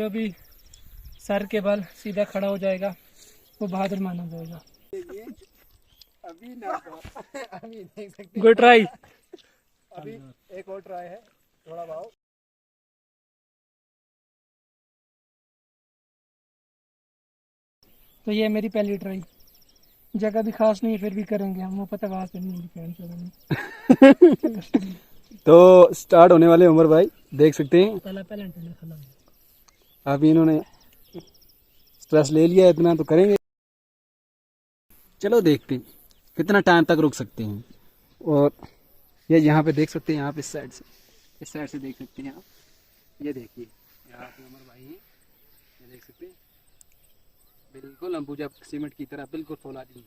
जो भी सर के बल सीधा खड़ा हो जाएगा वो बहादुर माना जाएगा। अभी ना अभी देख सकते गुड ट्राई। अभी एक और ट्राई है, थोड़ा भाव। तो ये मेरी पहली ट्राई, जगह भी खास नहीं है फिर भी करेंगे हम, वो पता वहां से नहीं। तो स्टार्ट होने वाले उमर भाई, देख सकते हैं पहला पहला खला। अभी इन्होंने स्ट्रेस ले लिया है, इतना तो करेंगे। चलो देखते हैं कितना टाइम तक रुक सकते हैं। और ये यहाँ पे देख सकते हैं, यहाँ पे इस साइड से देख सकते हैं आप। ये देखिए यहाँ पे उमर भाई हैं, ये देख सकते हैं बिल्कुल अंबुजा सीमेंट की तरह बिल्कुल फौला दी।